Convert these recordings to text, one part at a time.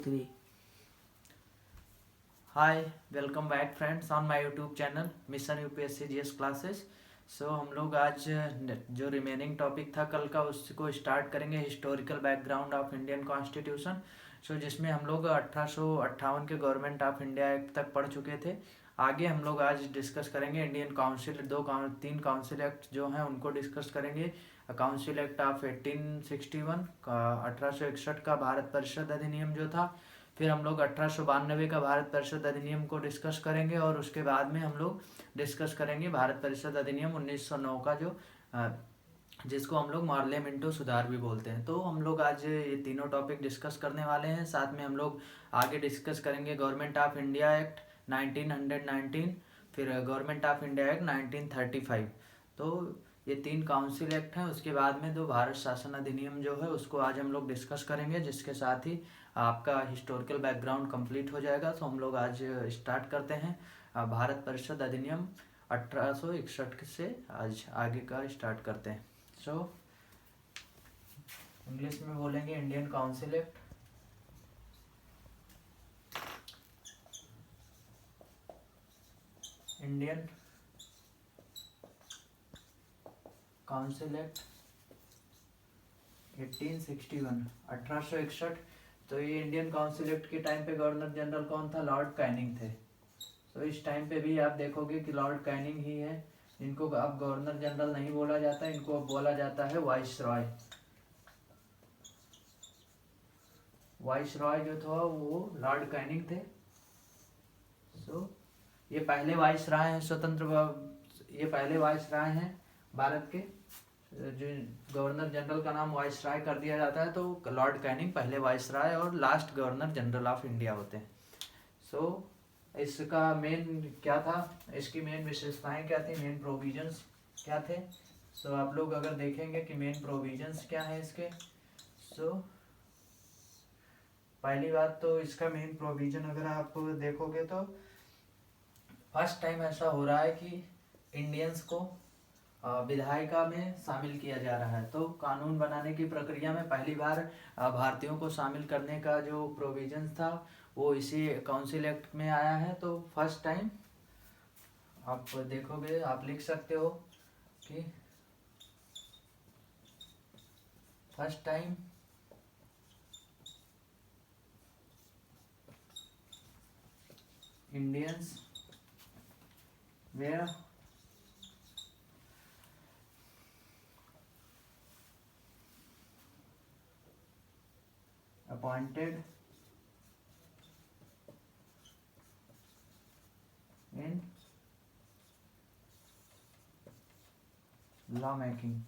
3 hi welcome back friends on my YouTube channel mission UPSC GS classes. So हम लोग आज जो remaining topic था कल का उसको स्टार्ट करेंगे, historical background of Indian constitution. So जिसमें हम लोग 1858 के गवर्नमेंट ऑफ इंडिया एक्ट तक पढ़ चुके थे। आगे हम लोग आज डिस्कस करेंगे इंडियन काउंसिल, तीन काउंसिल एक्ट जो हैं उनको डिस्कस करेंगे। काउंसिल एक्ट ऑफ 1861 का 1861 का भारत परिषद अधिनियम जो था। फिर हम लोग 1892 का भारत परिषद अधिनियम को डिस्कस करेंगे और उसके बाद में हम लोग डिस्कस करेंगे भारत परिषद अधिनियम 1909 का जो जिसको हम लोग मार्ले मिंटो सुधार भी बोलते हैं। तो हम लोग आज ये तीनों टॉपिक डिस्कस करने वाले हैं। साथ में हम लोग आगे डिस्कस करेंगे गवर्नमेंट ऑफ इंडिया एक्ट 1919, फिर गवर्नमेंट ऑफ इंडिया एक्ट 1935। तो ये तीन काउंसिल एक्ट हैं। उसके बाद में दो भारत शासन अधिनियम जो है उसको आज हम लोग डिस्कस करेंगे, जिसके साथ ही आपका हिस्टोरिकल बैकग्राउंड कंप्लीट हो जाएगा। तो हम लोग आज स्टार्ट करते हैं भारत परिषद अधिनियम 1861 से आज आगे का स्टार्ट करते हैं। सो इंग्लिश में बोलेंगे Indian council act. Indian council act 1861 1861। तो ये इंडियन काउंसिल एक्ट के टाइम पे गवर्नर जनरल कौन था? लॉर्ड कैनिंग थे। तो इस टाइम पे भी आप देखोगे कि लॉर्ड कैनिंग ही है। इनको अब गवर्नर जनरल नहीं बोला जाता, इनको अब बोला जाता है वाइस रॉय। वाइस रॉय जो था वो लॉर्ड कैनिंग थे। सो ये पहले वाइस रॉय हैं ये पहले वाइस रॉय हैं भारत के। जो गवर्नर जनरल का नाम वाइस रॉय कर दिया जाता है, तो लॉर्ड कैनिंग पहले वाइस रॉय और last governor general of India होते हैं। सो इसका मेन क्या था, इसकी मेन विशेषताएं क्या थी, मेन प्रोविजंस क्या थे? सो आप लोग अगर देखेंगे कि मेन प्रोविजंस क्या है इसके। सो पहली बात तो इसका मेन प्रोविजन अगर आप देखोगे तो फर्स्ट टाइम ऐसा हो रहा है कि इंडियंस को विधायिका में शामिल किया जा रहा है। तो कानून बनाने की प्रक्रिया में पहली बार भारतीयों को शामिल करने का जो प्रोविजन था वो इसी काउंसिल एक्ट में आया है। तो फर्स्ट टाइम आप देखोगे, आप लिख सकते हो कि first time Indians were appointed in law making.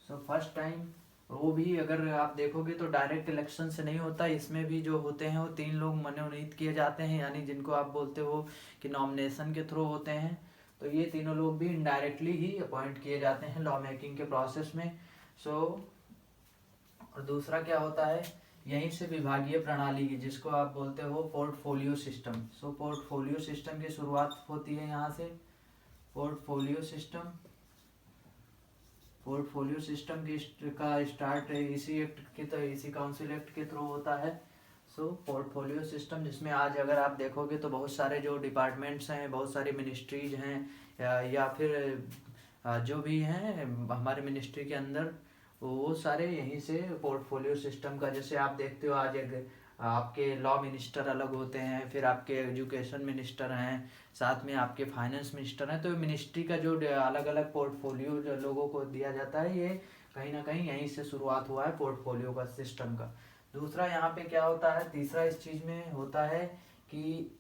So first time वो भी अगर आप देखोगे तो डायरेक्ट इलेक्शन से नहीं होता, इसमें भी जो होते हैं वो तीन लोग मनोनीत किए जाते हैं, यानी जिनको आप बोलते हो कि नॉमिनेशन के थ्रू होते हैं। तो ये तीनों लोग भी इनडायरेक्टली ही अपॉइंट किए जाते हैं लॉ मेकिंग के प्रोसेस में। सो और दूसरा क्या होता है, यहीं से विभागीय प्रणाली की, जिसको आप बोलते हो पोर्टफोलियो सिस्टम। सो पोर्टफोलियो सिस्टम की शुरुआत होती है यहाँ से। पोर्टफोलियो सिस्टम का स्टार्ट इसी एक्ट के, तो इसी काउंसिल एक्ट के थ्रू होता है। सो पोर्टफोलियो सिस्टम जिसमें आज अगर आप देखोगे तो बहुत सारे जो डिपार्टमेंट्स हैं, बहुत सारी मिनिस्ट्रीज हैं या फिर जो भी हैं हमारे मिनिस्ट्री के अंदर, वो सारे यहीं से पोर्टफोलियो सिस्टम का, जैसे आप देखते हो आज आपके लॉ मिनिस्टर अलग होते हैं, फिर आपके एजुकेशन मिनिस्टर हैं, साथ में आपके फाइनेंस मिनिस्टर हैं। तो मिनिस्ट्री का जो अलग अलग पोर्टफोलियो जो लोगों को दिया जाता है, ये कहीं ना कहीं यहीं से शुरुआत हुआ है पोर्टफोलियो का सिस्टम का। दूसरा यहाँ पे क्या होता है, तीसरा इस चीज़ में होता है कि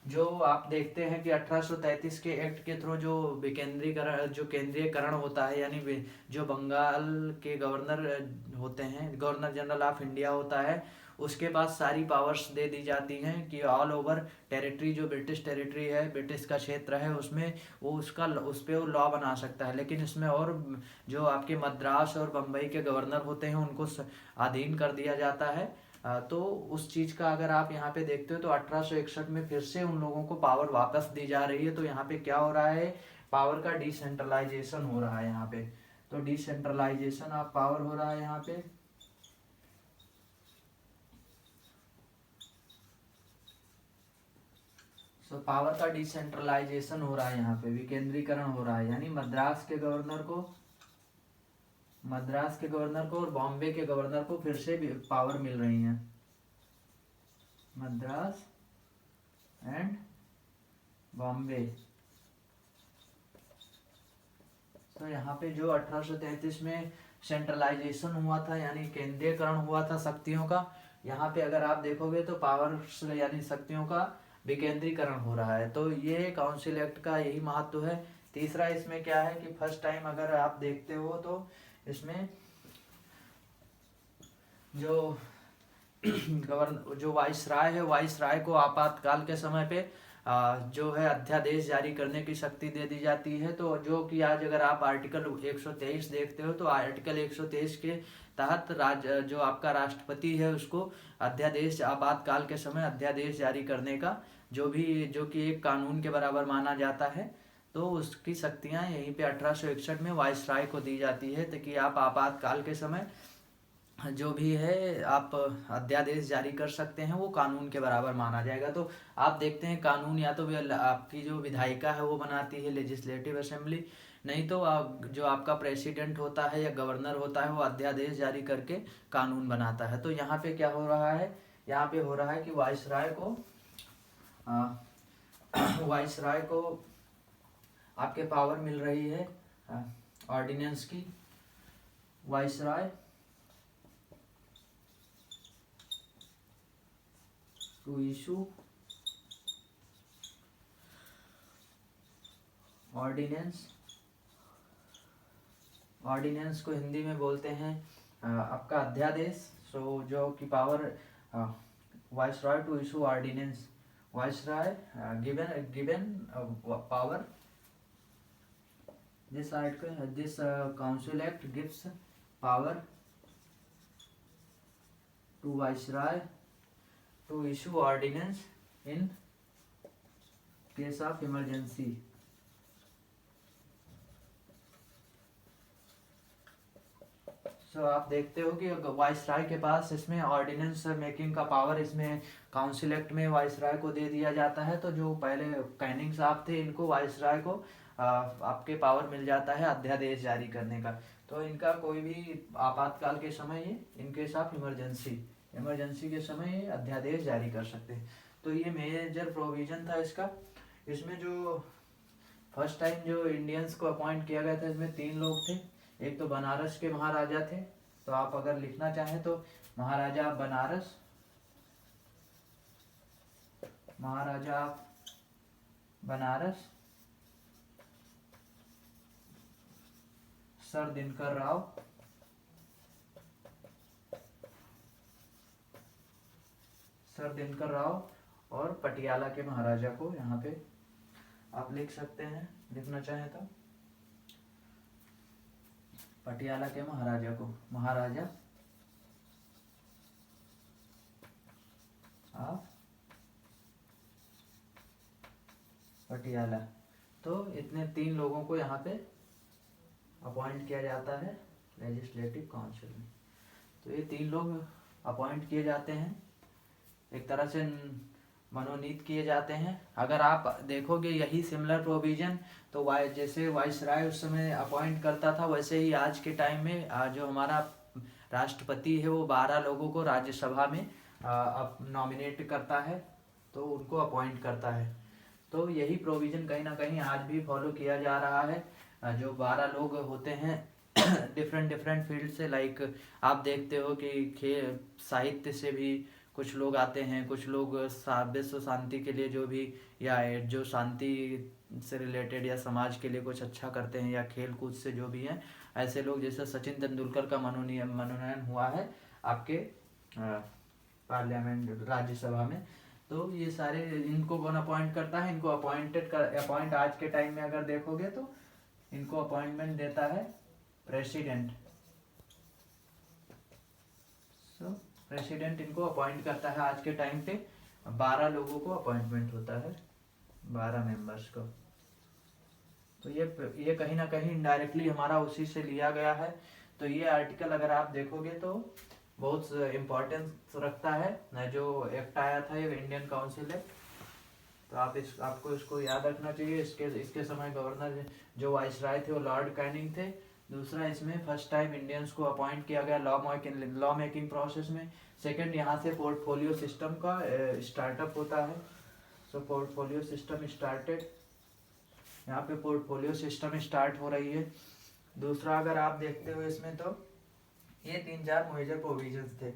जो आप देखते हैं कि 1833 के एक्ट के थ्रू जो केंद्रीयकरण होता है, यानी जो बंगाल के गवर्नर होते हैं, गवर्नर जनरल ऑफ इंडिया होता है, उसके पास सारी पावर्स दे दी जाती हैं कि ऑल ओवर टेरिटरी, जो ब्रिटिश टेरिटरी है, ब्रिटिश का क्षेत्र है, उसमें वो उस पर वो लॉ बना सकता है। लेकिन इसमें और जो आपके मद्रास और बम्बई के गवर्नर होते हैं उनको अधीन कर दिया जाता है। तो उस चीज़ का अगर आप यहाँ पे देखते हो तो 1861 में फिर से उन लोगों को पावर वापस दी जा रही है। तो यहाँ पे क्या हो रहा है, पावर का डिसेंट्रलाइजेशन हो रहा है यहाँ पे। तो डिसेंट्रलाइजेशन ऑफ पावर हो रहा है यहाँ पे। सो पावर का डिसेंट्रलाइजेशन हो रहा है, यहाँ पे विकेंद्रीकरण हो रहा है, यानी मद्रास के गवर्नर को और बॉम्बे के गवर्नर को फिर से पावर मिल रही है, मद्रास एंड बॉम्बे। तो यहाँ पे जो 1833 में सेंट्रलाइजेशन हुआ था, यानी केंद्रीयकरण हुआ था शक्तियों का, यहाँ पे अगर आप देखोगे तो पावर यानी शक्तियों का विकेंद्रीकरण हो रहा है। तो ये काउंसिल एक्ट का यही महत्व है। तीसरा इसमें क्या है कि फर्स्ट टाइम अगर आप देखते हो तो इसमें जो जो वाइसराय है, वाइसराय को आपातकाल के समय पे जो है अध्यादेश जारी करने की शक्ति दे दी जाती है। तो जो कि आज अगर आप आर्टिकल 123 देखते हो तो आर्टिकल 123 के तहत जो आपका राष्ट्रपति है उसको अध्यादेश आपातकाल के समय अध्यादेश जारी करने का जो कि एक कानून के बराबर माना जाता है, तो उसकी शक्तियां यहीं पे 1861 में वाइसराय को दी जाती है, ताकि आप आपातकाल के समय जो भी है आप अध्यादेश जारी कर सकते हैं, वो कानून के बराबर माना जाएगा। तो आप देखते हैं कानून या तो आपकी जो विधायिका है वो बनाती है, लेजिस्लेटिव असेंबली, नहीं तो जो आपका प्रेसिडेंट होता है या गवर्नर होता है वो अध्यादेश जारी करके कानून बनाता है। तो यहाँ पे क्या हो रहा है, यहाँ पे हो रहा है कि वाइसराय को आपके पावर मिल रही है ऑर्डिनेंस की, वाइसराय टू इशू ऑर्डिनेंस को हिंदी में बोलते हैं आपका अध्यादेश। सो जो कि power viceroy to issue ordinance, viceroy given power, this article this council act gives power to viceroy to issue ordinance in case of emergency। आप देखते हो कि वाइसराय के पास इसमें ऑर्डिनेंस मेकिंग का पावर इसमें काउंसिल एक्ट में वाइसराय को दे दिया जाता है। तो जो पहले कैनिंग साहब थे इनको वाइसराय को आपके पावर मिल जाता है अध्यादेश जारी करने का। तो इनका कोई भी आपातकाल के समय ये इन केस ऑफ इमरजेंसी के समय ये अध्यादेश जारी कर सकते हैं। तो ये मेजर प्रोविजन था इसका। इसमें जो फर्स्ट टाइम जो इंडियंस को अपॉइंट किया गया था इसमें 3 लोग थे। एक तो बनारस के महाराजा थे, तो आप अगर लिखना चाहें तो महाराजा बनारस सर दिनकर राव और पटियाला के महाराजा को यहाँ पे आप लिख सकते हैं, लिखना चाहें तो पटियाला के महाराजा को महाराजा ऑफ पटियाला। तो इतने 3 लोगों को यहाँ पे अपॉइंट किया जाता है लेजिस्लेटिव काउंसिल में। तो ये 3 लोग अपॉइंट किए जाते हैं, एक तरह से मनोनीत किए जाते हैं। अगर आप देखोगे यही सिमिलर प्रोविजन तो जैसे वाइसराय उस समय अपॉइंट करता था, वैसे ही आज के टाइम में जो हमारा राष्ट्रपति है वो 12 लोगों को राज्यसभा में नॉमिनेट करता है, तो उनको अपॉइंट करता है। तो यही प्रोविजन कहीं ना कहीं आज भी फॉलो किया जा रहा है। जो 12 लोग होते हैं डिफरेंट फील्ड से, लाइक आप देखते हो कि साहित्य से भी कुछ लोग आते हैं, कुछ लोग विश्व शांति के लिए जो भी या जो शांति से रिलेटेड या समाज के लिए कुछ अच्छा करते हैं या खेल कूद से जो भी हैं, ऐसे लोग जैसे सचिन तेंदुलकर का मनोनयन हुआ है आपके पार्लियामेंट राज्यसभा में। तो ये सारे इनको कौन अपॉइंट करता है, इनको अपॉइंट आज के टाइम में अगर देखोगे तो इनको अपॉइंटमेंट देता है प्रेसिडेंट। प्रेसिडेंट इनको अपॉइंट करता है। आज के टाइम पे 12 लोगों को अपॉइंटमेंट होता है, 12 मेंबर्स को। तो ये कहीं ना कहीं इनडायरेक्टली हमारा उसी से लिया गया है। तो ये आर्टिकल अगर आप देखोगे तो बहुत इम्पोर्टेंस रखता है। जो एक्ट आया था ये इंडियन काउंसिल एक्ट, तो आपको इसको याद रखना चाहिए। इसके समय गवर्नर जो वाइसराय थे वो लॉर्ड कैनिंग थे। दूसरा, इसमें फर्स्ट टाइम इंडियंस को अपॉइंट किया गया लॉ मेकिंग प्रोसेस में। सेकंड, यहाँ से पोर्टफोलियो सिस्टम का स्टार्टअप होता है। सो पोर्टफोलियो सिस्टम स्टार्टेड, यहाँ पे पोर्टफोलियो सिस्टम स्टार्ट हो रही है। दूसरा, अगर आप देखते हो इसमें तो ये 3-4 मेजर प्रोविजंस थे।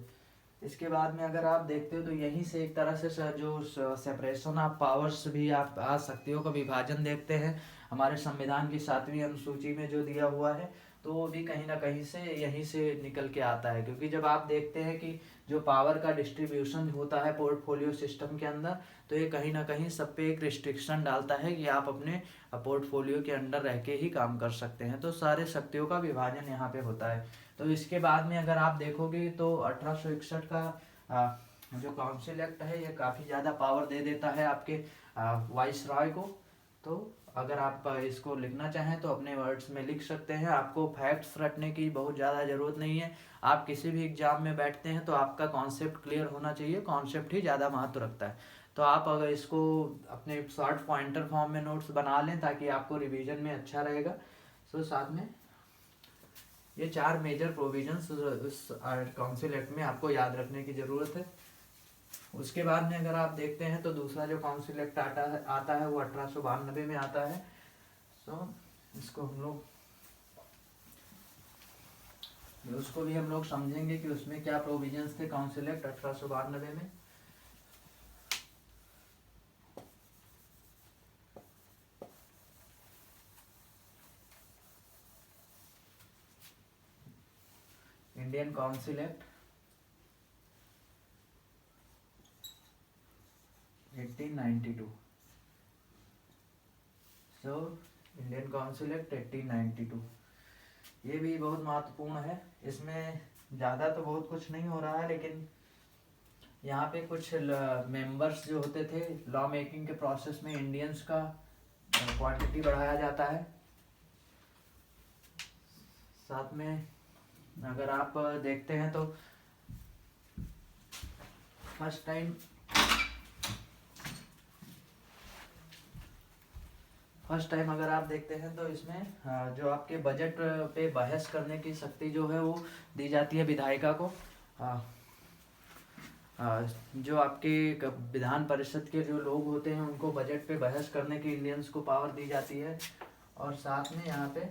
इसके बाद में अगर आप देखते हो तो यहीं से एक तरह से जो सेपरेशन ऑफ पावर्स भी आप आज शक्तियों का विभाजन देखते हैं हमारे संविधान की 7वीं अनुसूची में जो दिया हुआ है, तो वो भी कहीं ना कहीं से यहीं से निकल के आता है। क्योंकि जब आप देखते हैं कि जो पावर का डिस्ट्रीब्यूशन होता है पोर्टफोलियो सिस्टम के अंदर, तो ये कहीं ना कहीं सब पे एक रिस्ट्रिक्शन डालता है कि आप अपने पोर्टफोलियो के अंडर रह के ही काम कर सकते हैं। तो सारे शक्तियों का विभाजन यहाँ पे होता है। तो इसके बाद में अगर आप देखोगे तो 1861 का जो काउंसिल एक्ट है ये काफ़ी ज़्यादा पावर दे देता है आपके वाइस रॉय को। तो अगर आप इसको लिखना चाहें तो अपने वर्ड्स में लिख सकते हैं। आपको फैक्ट्स रटने की बहुत ज़्यादा ज़रूरत नहीं है। आप किसी भी एग्जाम में बैठते हैं तो आपका कॉन्सेप्ट क्लियर होना चाहिए, कॉन्सेप्ट ही ज़्यादा महत्व रखता है। तो आप अगर इसको अपने शॉर्ट पॉइंटर फॉर्म में नोट्स बना लें ताकि आपको रिवीजन में अच्छा रहेगा। सो साथ में ये 4 मेजर प्रोविजंस उस काउंसिल एक्ट में आपको याद रखने की ज़रूरत है। उसके बाद में अगर आप देखते हैं तो दूसरा जो काउंसिल एक्ट आता है वो 1892 में आता है। सो इसको हम लोग उसको भी हम लोग समझेंगे कि उसमें क्या प्रोविजंस थे काउंसिल एक्ट 1892 में। Indian council act 1892। So Indian council act 1892 ये भी बहुत महत्वपूर्ण है। इसमें ज़्यादा तो बहुत कुछ नहीं हो रहा है, लेकिन यहाँ पे कुछ मेंबर्स जो होते थे लॉ मेकिंग के प्रोसेस में इंडियंस का क्वांटिटी बढ़ाया जाता है। साथ में अगर आप देखते हैं तो फर्स्ट टाइम अगर आप देखते हैं तो इसमें जो आपके बजट पे बहस करने की शक्ति जो है वो दी जाती है विधायिका को। जो आपके विधान परिषद के जो लोग होते हैं उनको बजट पे बहस करने की इंडियंस को पावर दी जाती है। और साथ में यहाँ पे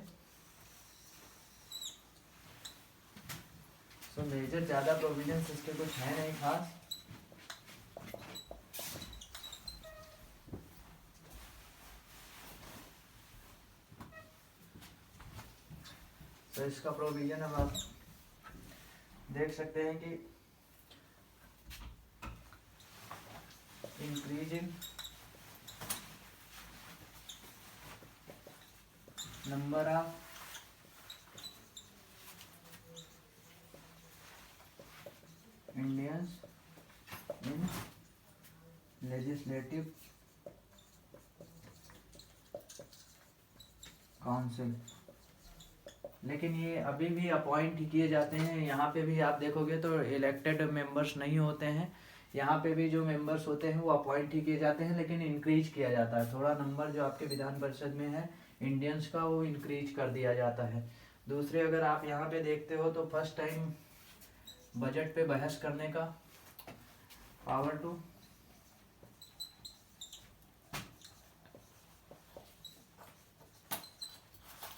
सो मेजर ज़्यादा प्रोविजंस इसके कुछ है नहीं खास। तो इसका प्रोविजन अब आप देख सकते हैं कि increase in number of Indians in legislative council. लेकिन ये अभी भी अपॉइंट किए जाते हैं। यहाँ पे भी आप देखोगे तो इलेक्टेड मेंबर्स नहीं होते हैं। यहाँ पे भी जो मेंबर्स होते हैं वो अपॉइंट ही किए जाते हैं, लेकिन इंक्रीज किया जाता है। थोड़ा नंबर जो आपके विधान परिषद में है इंडियंस का वो इंक्रीज कर दिया जाता है। दूसरे, अगर आप यहाँ पे देखते हो तो फर्स्ट टाइम बजट पे बहस करने का पावर टू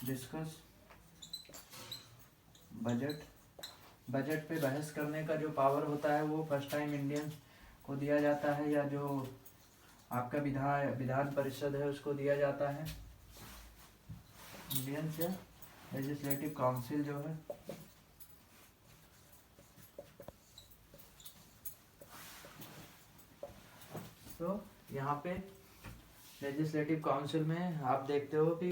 डिस्कस बजट पे बहस करने का जो पावर होता है वो फर्स्ट टाइम इंडियंस को दिया जाता है, या जो आपका विधान परिषद है उसको दिया जाता है। इंडियंस या लेजिस्लेटिव काउंसिल जो है तो यहाँ पे लेजिस्लेटिव काउंसिल में आप देखते हो कि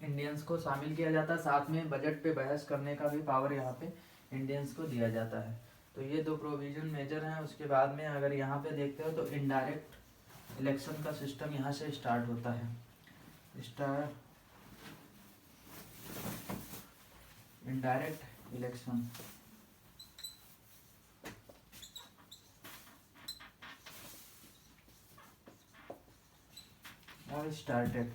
इंडियंस को शामिल किया जाता है। साथ में बजट पे बहस करने का भी पावर यहाँ पे इंडियंस को दिया जाता है। तो ये 2 प्रोविजन मेजर हैं। उसके बाद में अगर यहाँ पे देखते हो तो इनडायरेक्ट इलेक्शन का सिस्टम यहाँ से स्टार्ट होता है। इनडायरेक्ट इलेक्शन था स्टार्टेड।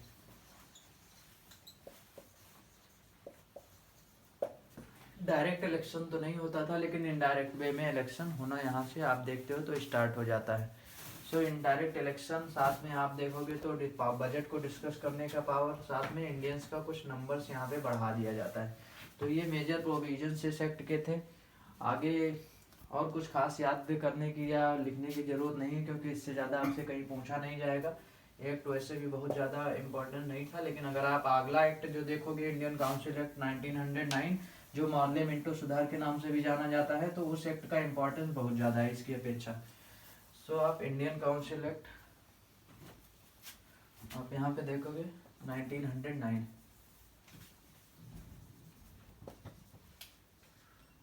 डायरेक्ट इलेक्शन तो नहीं होता था, लेकिन इनडायरेक्ट वे में इलेक्शन होना यहाँ से आप देखते हो तो स्टार्ट हो जाता है। सो इनडायरेक्ट इलेक्शन, साथ में आप देखोगे तो बजट को डिस्कस करने का पावर, साथ में इंडियंस का कुछ नंबर्स यहाँ पे बढ़ा दिया जाता है। तो ये मेजर प्रोविजंस इस एक्ट के थे। आगे और कुछ खास याद करने की या लिखने की ज़रूरत नहीं है, क्योंकि इससे ज़्यादा आपसे कहीं पूछा नहीं जाएगा। एक्ट वैसे भी बहुत ज़्यादा इम्पोर्टेंट नहीं था, लेकिन अगर आप अगला एक्ट जो देखोगे, इंडियन काउंसिल एक्ट 1909, जो मॉर्ले मिंटो सुधार के नाम से भी जाना जाता है, तो उस एक्ट का इम्पोर्टेंस बहुत ज़्यादा है इसकी अपेक्षा। सो आप इंडियन काउंसिल एक्ट आप यहाँ पे देखोगे 1909,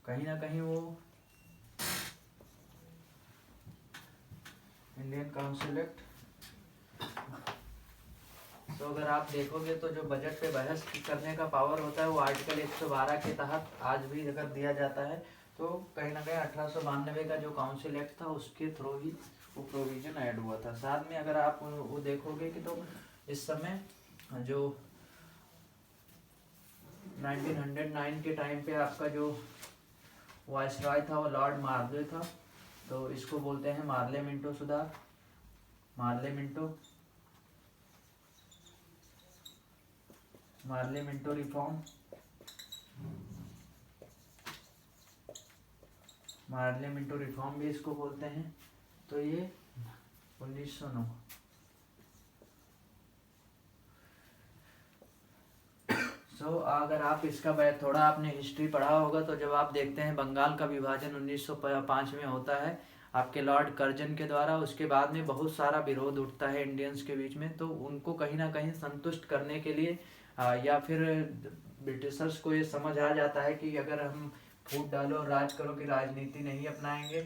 कहीं ना कहीं वो इंडियन काउंसिल एक्ट। तो अगर आप देखोगे तो जो बजट पे बहस करने का पावर होता है वो आर्टिकल 112 के तहत आज भी अगर दिया जाता है, तो कहीं ना कहीं 1892 का जो काउंसिल एक्ट था उसके थ्रू ही वो प्रोविजन ऐड हुआ था। साथ में अगर आप वो देखोगे कि तो इस समय जो 1909 के टाइम पे आपका जो वाइसरॉय था वो लॉर्ड मार्ले था, तो इसको बोलते हैं मार्ले मिंटो सुधार, Morley Minto reform, Morley Minto reform भी इसको बोलते हैं। तो ये 1909। अगर आप इसका थोड़ा आपने हिस्ट्री पढ़ा होगा, तो जब आप देखते हैं बंगाल का विभाजन 1905 में होता है आपके लॉर्ड कर्जन के द्वारा, उसके बाद में बहुत सारा विरोध उठता है इंडियंस के बीच में। तो उनको कहीं ना कहीं संतुष्ट करने के लिए या फिर ब्रिटिशर्स को ये समझ आ जाता है कि अगर हम फूट डालो और राज करो की राजनीति नहीं अपनाएंगे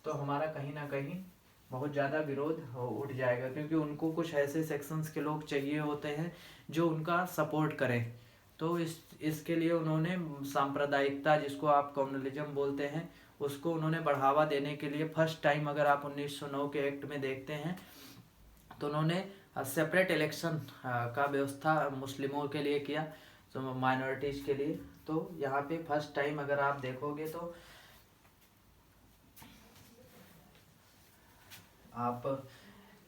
तो हमारा कहीं ना कहीं बहुत ज़्यादा विरोध उठ जाएगा, क्योंकि उनको कुछ ऐसे सेक्शंस के लोग चाहिए होते हैं जो उनका सपोर्ट करें। तो इसके लिए उन्होंने सांप्रदायिकता, जिसको आप कम्युनलिज्म बोलते हैं, उसको उन्होंने बढ़ावा देने के लिए फर्स्ट टाइम अगर आप 1909 के एक्ट में देखते हैं तो उन्होंने सेपरेट इलेक्शन का व्यवस्था मुस्लिमों के लिए किया, तो माइनॉरिटीज़ के लिए। तो यहाँ पे फर्स्ट टाइम अगर आप देखोगे तो आप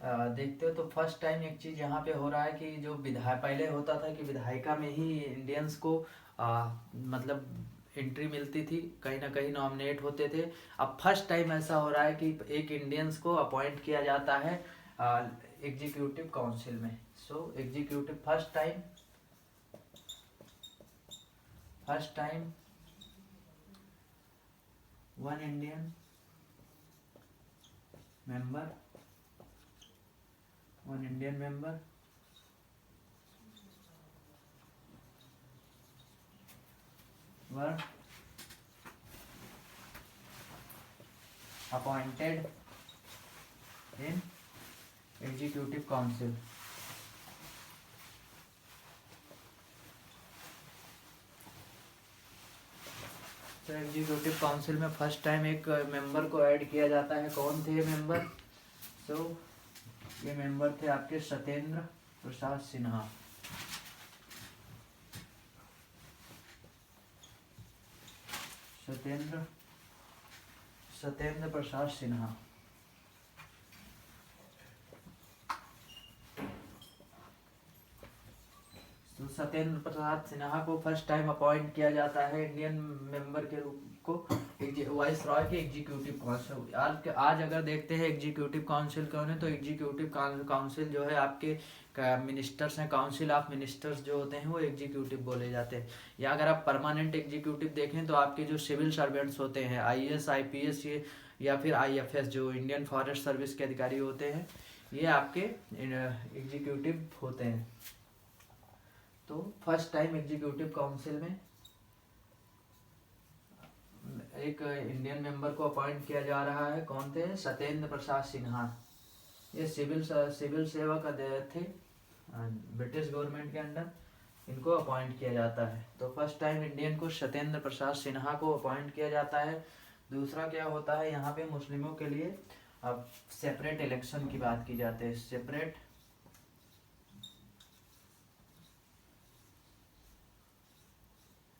देखते हो तो फर्स्ट टाइम एक चीज़ यहाँ पे हो रहा है कि जो पहले होता था कि विधायिका में ही इंडियंस को मतलब एंट्री मिलती थी, कहीं ना कहीं नॉमिनेट होते थे। अब फर्स्ट टाइम ऐसा हो रहा है कि एक इंडियंस को अपॉइंट किया जाता है एग्जीक्यूटिव काउंसिल में। So executive first time one Indian member were appointed in executive council। तो एग्जीक्यूटिव काउंसिल में फर्स्ट टाइम एक मेंबर को ऐड किया जाता है। कौन थे ये मेंबर? ये मेंबर थे आपके सत्येंद्र प्रसाद सिन्हा। सत्येंद्र प्रसाद सिन्हा। तो सत्येंद्र प्रसाद सिन्हा को फर्स्ट टाइम अपॉइंट किया जाता है इंडियन मेंबर के रूप को वाइस रॉय के एग्जीक्यूटिव काउंसिल। आज अगर देखते हैं एग्जीक्यूटिव काउंसिल कौन है, तो एग्जीक्यूटिव काउंसिल जो है आपके मिनिस्टर्स हैं, काउंसिल ऑफ मिनिस्टर्स जो होते हैं वो एग्जीक्यूटिव बोले जाते हैं। या अगर आप परमानेंट एग्जीक्यूटिव देखें तो आपके जो सिविल सर्वेंट्स होते हैं IAS IPS या फिर IFS जो इंडियन फॉरेस्ट सर्विस के अधिकारी होते हैं, ये आपके एग्जीक्यूटिव होते हैं। तो फर्स्ट टाइम एग्जीक्यूटिव काउंसिल में एक इंडियन मेंबर को अपॉइंट किया जा रहा है। कौन थे? सत्येंद्र प्रसाद सिन्हा। ये सिविल सेवक थे ब्रिटिश गवर्नमेंट के अंडर, इनको अपॉइंट किया जाता है। तो फर्स्ट टाइम इंडियन को सत्येंद्र प्रसाद सिन्हा को अपॉइंट किया जाता है। दूसरा क्या होता है, यहाँ पे मुस्लिमों के लिए अब सेपरेट इलेक्शन की बात की जाती है। Separate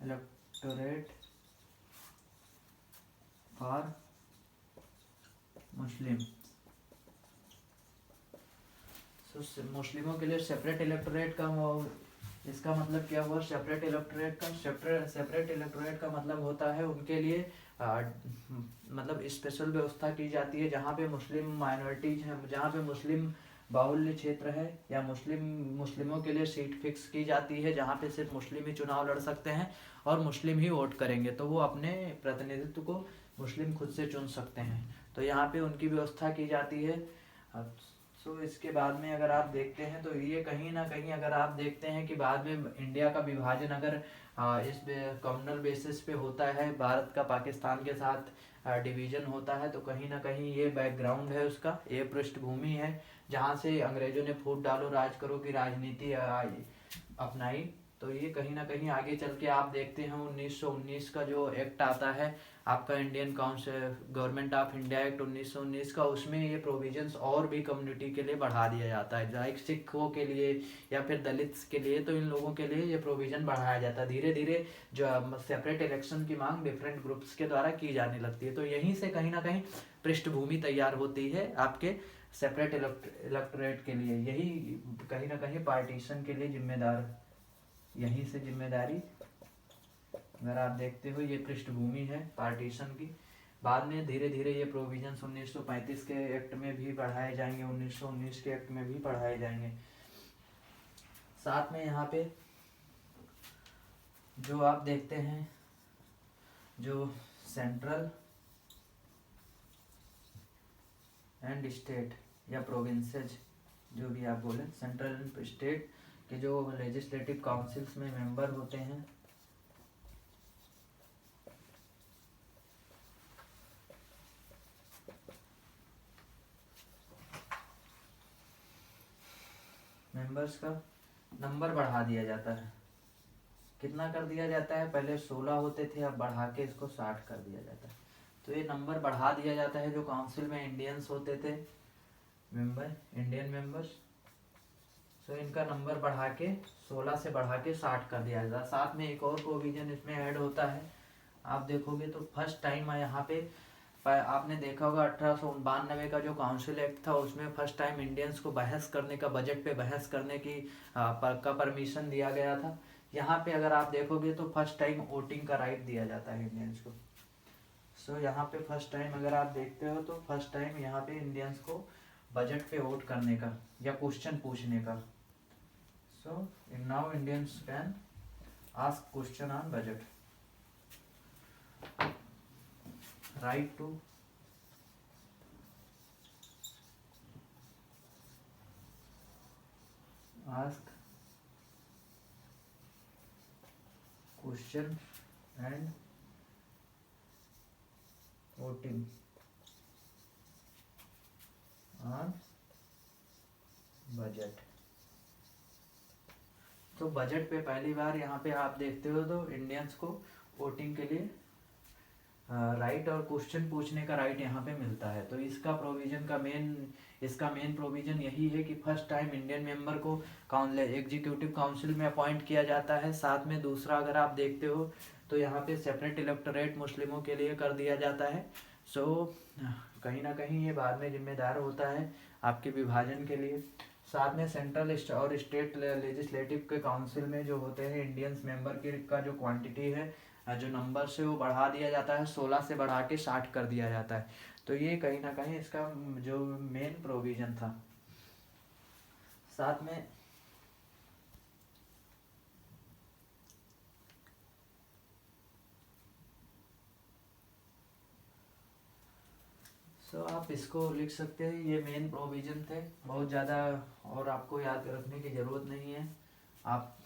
electorate for Muslim. मुस्लिमों के लिए सेपरेट इलेक्टोरेट का इसका मतलब क्या हुआ? सेपरेट इलेक्टोरेट का मतलब होता है उनके लिए मतलब स्पेशल व्यवस्था की जाती है जहाँ पे मुस्लिम माइनॉरिटीज हैं, जहाँ पे मुस्लिम बाहुल्य क्षेत्र है या मुस्लिमों के लिए सीट फिक्स की जाती है जहाँ पे सिर्फ मुस्लिम ही चुनाव लड़ सकते हैं और मुस्लिम ही वोट करेंगे, तो वो अपने प्रतिनिधित्व को मुस्लिम खुद से चुन सकते हैं, तो यहाँ पे उनकी व्यवस्था की जाती है। सो इसके बाद में अगर आप देखते हैं तो ये कहीं ना कहीं अगर आप देखते हैं कि बाद में इंडिया का विभाजन अगर इस कम्युनल बेसिस पे होता है, भारत का पाकिस्तान के साथ डिवीजन होता है, तो कहीं ना कहीं ये बैकग्राउंड है उसका, ये पृष्ठभूमि है जहाँ से अंग्रेजों ने फूट डालो राज करो की राजनीति अपनाई। तो ये कहीं ना कहीं आगे चल के आप देखते हैं 1919 का जो एक्ट आता है आपका Indian council government of India act 1919 का, उसमें ये प्रोविजंस और भी कम्युनिटी के लिए बढ़ा दिया जाता है, लाइक सिखों के लिए या फिर दलित्स के लिए, तो इन लोगों के लिए ये प्रोविजन बढ़ाया जाता है। धीरे धीरे जो सेपरेट इलेक्शन की मांग डिफरेंट ग्रुप्स के द्वारा की जाने लगती है, तो यहीं से कहीं ना कहीं पृष्ठभूमि तैयार होती है आपके सेपरेट इलेक्टोरेट के लिए, यही कहीं ना कहीं पार्टीशन के लिए जिम्मेदार, यहीं से जिम्मेदारी अगर आप देखते हो ये पृष्ठभूमि है पार्टीशन की। बाद में धीरे धीरे ये प्रोविजंस 1935 के एक्ट में भी बढ़ाए जाएंगे, 1919 के एक्ट में भी बढ़ाए जाएंगे। साथ में यहाँ पे जो आप देखते हैं जो सेंट्रल एंड स्टेट या प्रोविंसेज जो भी आप बोले, सेंट्रल एंड स्टेट के जो लेजिस्लेटिव काउंसिल्स में मेंबर होते हैं, मेंबर्स का नंबर बढ़ा दिया जाता है। कितना कर दिया जाता है? पहले 16 होते थे, अब बढ़ा के इसको 60 कर दिया जाता है। तो ये नंबर बढ़ा दिया जाता है जो काउंसिल में इंडियंस होते थे मेंबर, इंडियन मेंबर्स, तो इनका नंबर बढ़ा के 16 से बढ़ा के 60 कर दिया जाता है। साथ में एक और प्रोविजन इसमें ऐड होता है, आप देखोगे तो फर्स्ट टाइम यहाँ पे आपने देखा होगा 1892 का जो काउंसिल एक्ट था उसमें फर्स्ट टाइम इंडियंस को बहस करने का, बजट पे बहस करने की का परमिशन दिया गया था। यहाँ पे अगर आप देखोगे तो फर्स्ट टाइम वोटिंग का राइट दिया जाता है इंडियंस को। सो यहाँ पे फर्स्ट टाइम अगर आप देखते हो तो फर्स्ट टाइम यहाँ पे इंडियंस को बजट पे वोट करने का या क्वेश्चन पूछने का। So now Indians can ask question on budget, right to ask question and voting on budget. तो बजट पे पहली बार यहाँ पे आप देखते हो तो इंडियंस को वोटिंग के लिए राइट और क्वेश्चन पूछने का राइट यहाँ पे मिलता है। तो इसका प्रोविजन का मेन प्रोविजन यही है कि फर्स्ट टाइम इंडियन मेंबर को एग्जीक्यूटिव काउंसिल में अपॉइंट किया जाता है। साथ में दूसरा अगर आप देखते हो तो यहाँ पे सेपरेट इलेक्टोरेट मुस्लिमों के लिए कर दिया जाता है। सो कहीं ना कहीं ये बाद में जिम्मेदार होता है आपके विभाजन के लिए। साथ में सेंट्रल और स्टेट लेजिस्लेटिव के काउंसिल में जो होते हैं इंडियंस मेंबर की का जो क्वांटिटी है, जो नंबर से वो बढ़ा दिया जाता है, 16 से बढ़ा के 60 कर दिया जाता है। तो ये कहीं ना कहीं इसका जो मेन प्रोविजन था। साथ में आप इसको लिख सकते हैं, ये मेन प्रोविजन थे, बहुत ज़्यादा और आपको याद रखने की ज़रूरत नहीं है। आप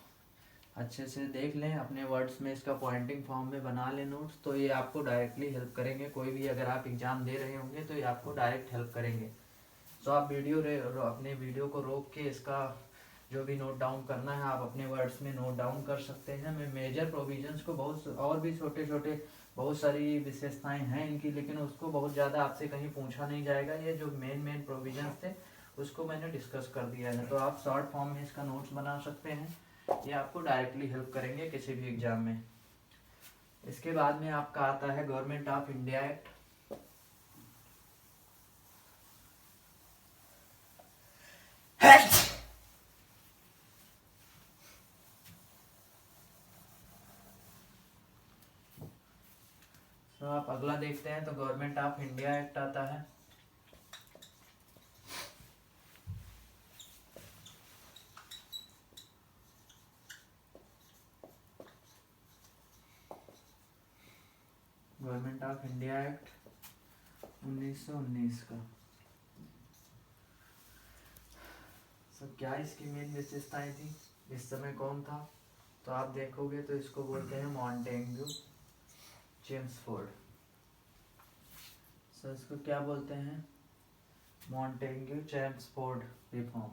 अच्छे से देख लें, अपने वर्ड्स में इसका पॉइंटिंग फॉर्म में बना लें नोट्स, तो ये आपको डायरेक्टली हेल्प करेंगे। कोई भी अगर आप एग्ज़ाम दे रहे होंगे तो ये आपको डायरेक्ट हेल्प करेंगे। तो आप अपने वीडियो को रोक के इसका जो भी नोट डाउन करना है आप अपने वर्ड्स में नोट डाउन कर सकते हैं। मैं मेजर प्रोविजंस को बहुत और भी छोटे छोटे बहुत सारी विशेषताएं हैं इनकी, लेकिन उसको बहुत ज़्यादा आपसे कहीं पूछा नहीं जाएगा। ये जो मेन प्रोविजंस थे उसको मैंने डिस्कस कर दिया है, तो आप शॉर्ट फॉर्म में इसका नोट्स बना सकते हैं। ये आपको डायरेक्टली हेल्प करेंगे किसी भी एग्ज़ाम में। इसके बाद में आपका आता है गवर्नमेंट ऑफ इंडिया एक्ट। तो आप अगला देखते हैं तो गवर्नमेंट ऑफ इंडिया एक्ट आता है। गवर्नमेंट ऑफ इंडिया एक्ट 1919 का। सर क्या इसकी मेन विशेषताएं थी, इस समय कौन था, तो आप देखोगे तो इसको बोलते हैं मॉन्टेग्यू चेम्सफोर्ड। सर इसको क्या बोलते हैं, Montagu Chelmsford reform.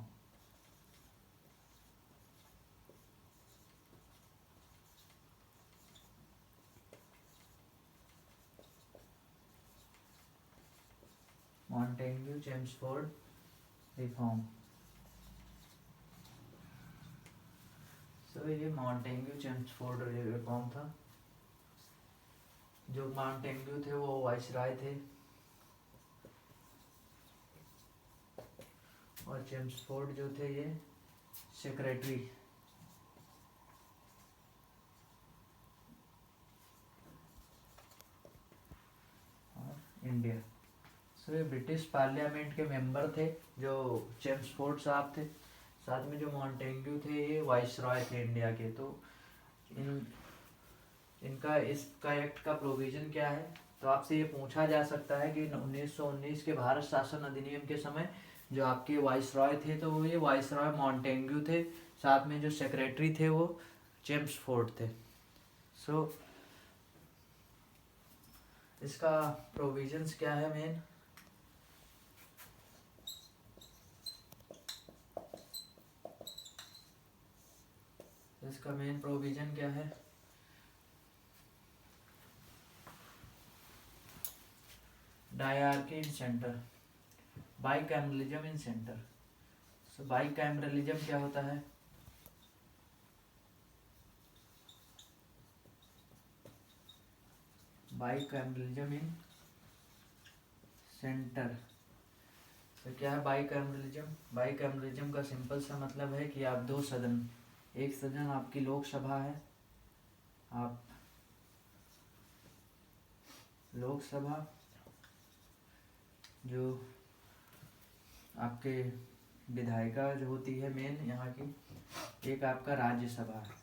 Montagu Chelmsford reform. So ये मॉन्टेग्यू चेम्सफोर्ड रिफॉर्म था। जो मॉन्टेग्यू थे वो वाइसराय थे और चेम्सफोर्ड जो थे ये सेक्रेटरी। और इंडिया। सो ये ब्रिटिश पार्लियामेंट के मेंबर थे जो चेम्सफोर्ड साहब थे, साथ में जो मॉन्टेग्यू थे ये वाइसरॉय थे इंडिया के। तो इनका इसका एक्ट का प्रोविजन क्या है, तो आपसे ये पूछा जा सकता है कि 1919 के भारत शासन अधिनियम के समय जो आपके वाइसरॉय थे तो वो ये वाइसरॉय मॉन्टेग्यू थे, साथ में जो सेक्रेटरी थे वो चेम्सफोर्ड थे। सो इसका प्रोविजंस क्या है मेन, इसका मेन प्रोविजन क्या है, डायआर्की इन सेंटर, बाइकैमरलिज्म इन सेंटर। सो बाइकैमरलिज्म क्या होता है, बाइकैमरलिज्म इन सेंटर। तो क्या है बाइकैमरलिज्म, बाइकैमरलिज्म का सिंपल सा मतलब है कि आप दो सदन, एक सदन आपकी लोकसभा है, आप लोकसभा जो आपके विधायिका जो होती है मेन यहाँ की, एक आपका राज्यसभा है।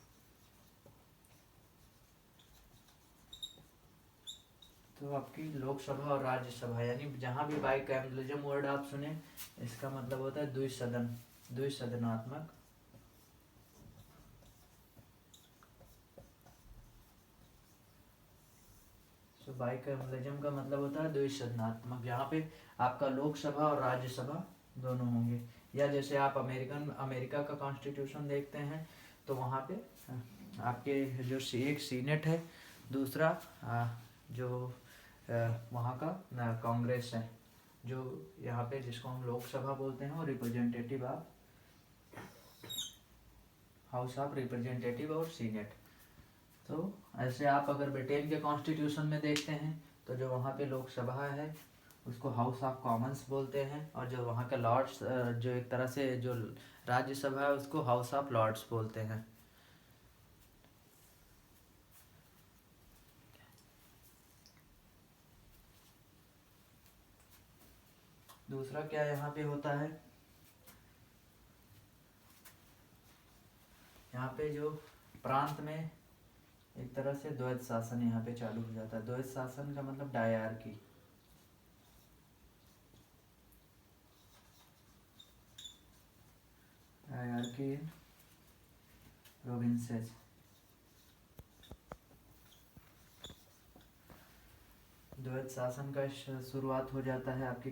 तो आपकी लोकसभा और राज्यसभा, यानी जहाँ भी बाइकैमरलिज्म वर्ड आप सुने इसका मतलब होता है द्विसदन, द्विसदनात्मक। तो बाइकैमरलिज्म का मतलब होता है द्विसदनात्मक, यहाँ पे आपका लोकसभा और राज्यसभा दोनों होंगे। या जैसे आप अमेरिका का कॉन्स्टिट्यूशन देखते हैं तो वहाँ पे आपके जो एक सीनेट है, दूसरा जो वहाँ का कांग्रेस है, जो यहाँ पे जिसको हम लोकसभा बोलते हैं, और representative of house of representative और सीनेट। तो ऐसे आप अगर ब्रिटेन के कॉन्स्टिट्यूशन में देखते हैं तो जो वहाँ पे लोकसभा है उसको हाउस ऑफ कॉमन्स बोलते हैं, और जो वहाँ का लॉर्ड्स जो एक तरह से जो राज्यसभा है उसको हाउस ऑफ लॉर्ड्स बोलते हैं। दूसरा क्या यहाँ पे होता है, यहाँ पे जो प्रांत में एक तरह से द्वैत शासन यहाँ पे चालू हो जाता है। द्वैत शासन का मतलब डायआर्की, डायआर्की इन प्रोविंसेस। द्वैत शासन का शुरुआत हो जाता है आपकी